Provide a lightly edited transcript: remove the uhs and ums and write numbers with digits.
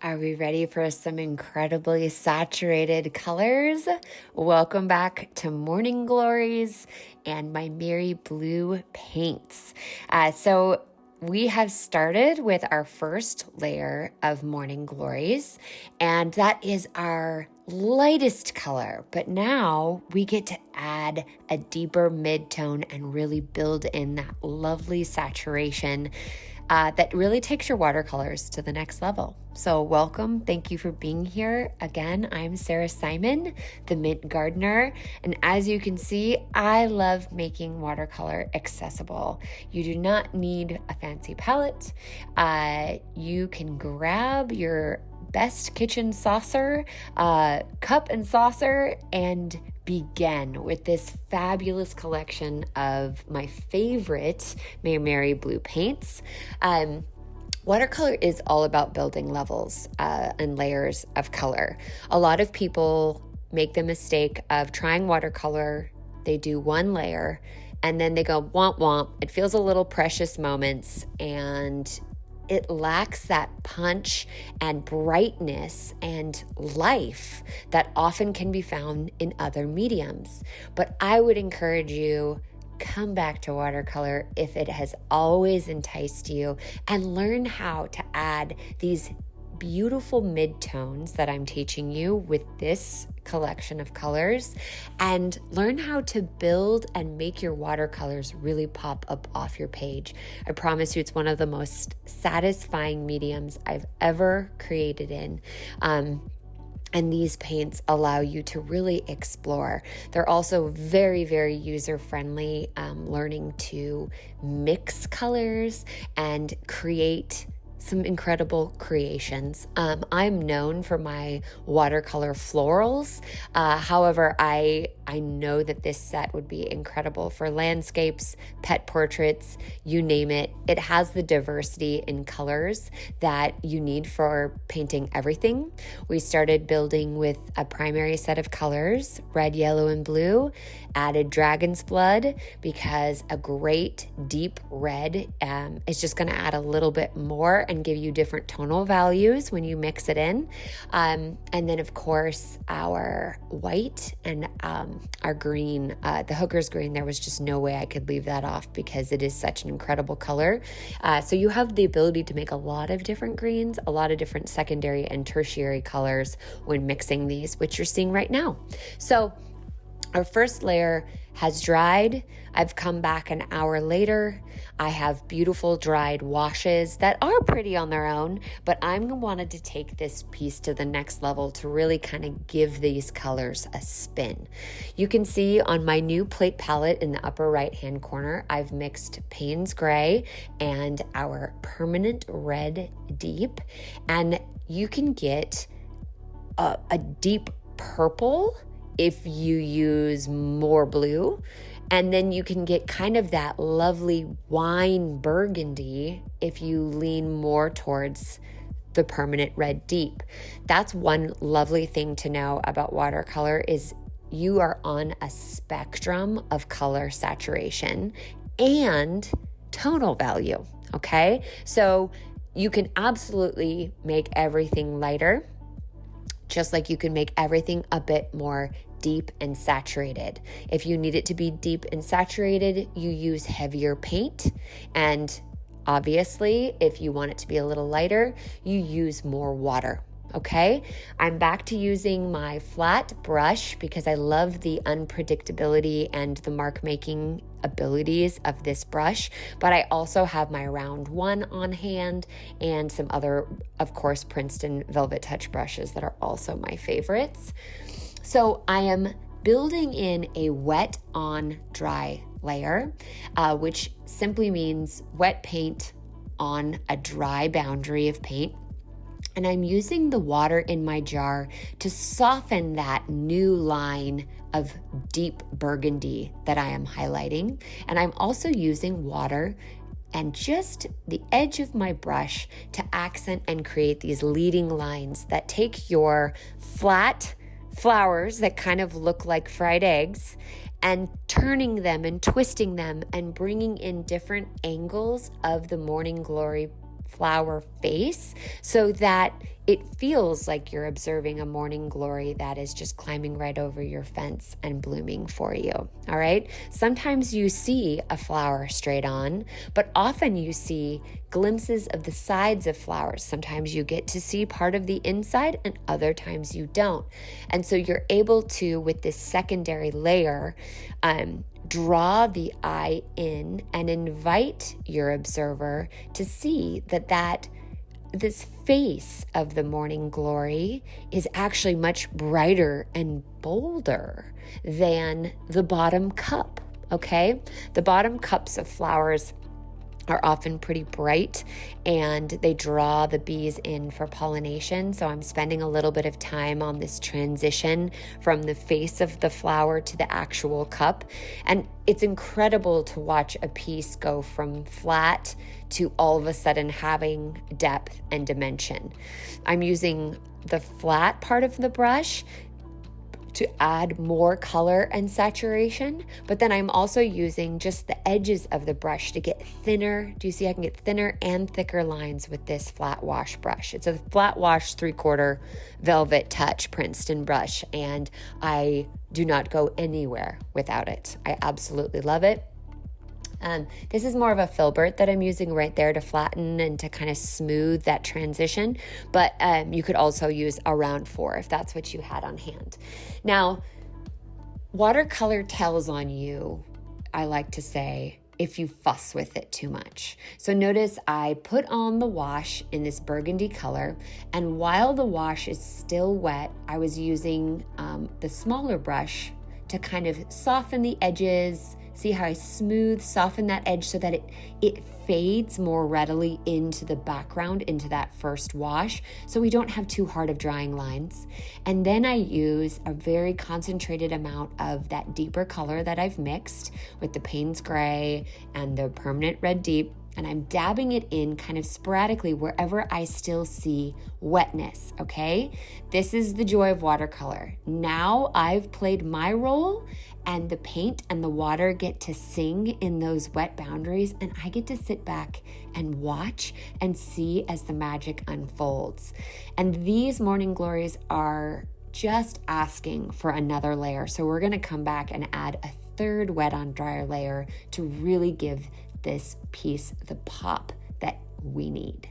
Are we ready for some incredibly saturated colors? Welcome back to Morning Glories and my MaimeriBlu paints. So we have started with our first layer of Morning Glories, and that is our lightest color. But now we get to add a deeper mid-tone and really build in that lovely saturation that really takes your watercolors to the next level. So welcome. Thank you for being here. Again, I'm Sarah Simon, the Mint Gardener. And as you can see, I love making watercolor accessible. You do not need a fancy palette. You can grab your best kitchen saucer, cup and saucer, and begin with this fabulous collection of my favorite MaimeriBlu paints. Watercolor is all about building levels and layers of color. A lot of people make the mistake of trying watercolor. They do one layer and then they go womp womp. It feels a little precious moments, and it lacks that punch and brightness and life that often can be found in other mediums. But I would encourage you, come back to watercolor if it has always enticed you, and learn how to add these beautiful midtones that I'm teaching you with this collection of colors, and learn how to build and make your watercolors really pop up off your page. I promise you it's one of the most satisfying mediums I've ever created in. And these paints allow you to really explore. They're also very, very user-friendly, learning to mix colors and create some incredible creations. I'm known for my watercolor florals. However, I know that this set would be incredible for landscapes, pet portraits, you name it. It has the diversity in colors that you need for painting everything. We started building with a primary set of colors, red, yellow, and blue, added dragon's blood because a great deep red is just gonna add a little bit more and give you different tonal values when you mix it in. And then of course our white and our green, the hooker's green, there was just no way I could leave that off because it is such an incredible color. So you have the ability to make a lot of different greens, a lot of different secondary and tertiary colors when mixing these, which you're seeing right now. So our first layer has dried. I've come back an hour later. I have beautiful dried washes that are pretty on their own, but I'm wanted to take this piece to the next level to really kind of give these colors a spin. You can see on my new plate palette in the upper right-hand corner, I've mixed Payne's gray and our permanent red deep, and you can get a deep purple if you use more blue, and then you can get kind of that lovely wine burgundy if you lean more towards the permanent red deep. That's one lovely thing to know about watercolor is you are on a spectrum of color saturation and tonal value, okay? So you can absolutely make everything lighter, just like you can make everything a bit more deep and saturated. If you need it to be deep and saturated, you use heavier paint. And obviously, if you want it to be a little lighter, you use more water. Okay, I'm back to using my flat brush because I love the unpredictability and the mark making abilities of this brush, but I also have my round one on hand and some other, of course, Princeton Velvet Touch brushes that are also my favorites. So I am building in a wet on dry layer, which simply means wet paint on a dry boundary of paint. And I'm using the water in my jar to soften that new line of deep burgundy that I am highlighting. And I'm also using water and just the edge of my brush to accent and create these leading lines that take your flat flowers that kind of look like fried eggs and turning them and twisting them and bringing in different angles of the Morning Glory flower face so that it feels like you're observing a morning glory that is just climbing right over your fence and blooming for you. All right. Sometimes you see a flower straight on, but often you see glimpses of the sides of flowers. Sometimes you get to see part of the inside and other times you don't. And so you're able to, with this secondary layer, draw the eye in and invite your observer to see that this face of the morning glory is actually much brighter and bolder than the bottom cup, okay? The bottom cups of flowers are often pretty bright and they draw the bees in for pollination. So I'm spending a little bit of time on this transition from the face of the flower to the actual cup. And it's incredible to watch a piece go from flat to all of a sudden having depth and dimension. I'm using the flat part of the brush to add more color and saturation, but then I'm also using just the edges of the brush to get thinner. Do you see I can get thinner and thicker lines with this flat wash brush? It's a flat wash 3/4 velvet touch Princeton brush, and I do not go anywhere without it. I absolutely love it. This is more of a filbert that I'm using right there to flatten and to kind of smooth that transition, but you could also use a round 4 if that's what you had on hand. Now, watercolor tells on you, I like to say, if you fuss with it too much. So notice I put on the wash in this burgundy color, and while the wash is still wet, I was using the smaller brush to kind of soften the edges. See how I soften that edge so that it fades more readily into the background, into that first wash, so we don't have too hard of drying lines. And then I use a very concentrated amount of that deeper color that I've mixed with the Payne's gray and the permanent red deep, and I'm dabbing it in kind of sporadically wherever I still see wetness, okay? This is the joy of watercolor. Now I've played my role, and the paint and the water get to sing in those wet boundaries, and I get to sit back and watch and see as the magic unfolds. And these morning glories are just asking for another layer. So we're gonna come back and add a third wet on dryer layer to really give this piece the pop that we need.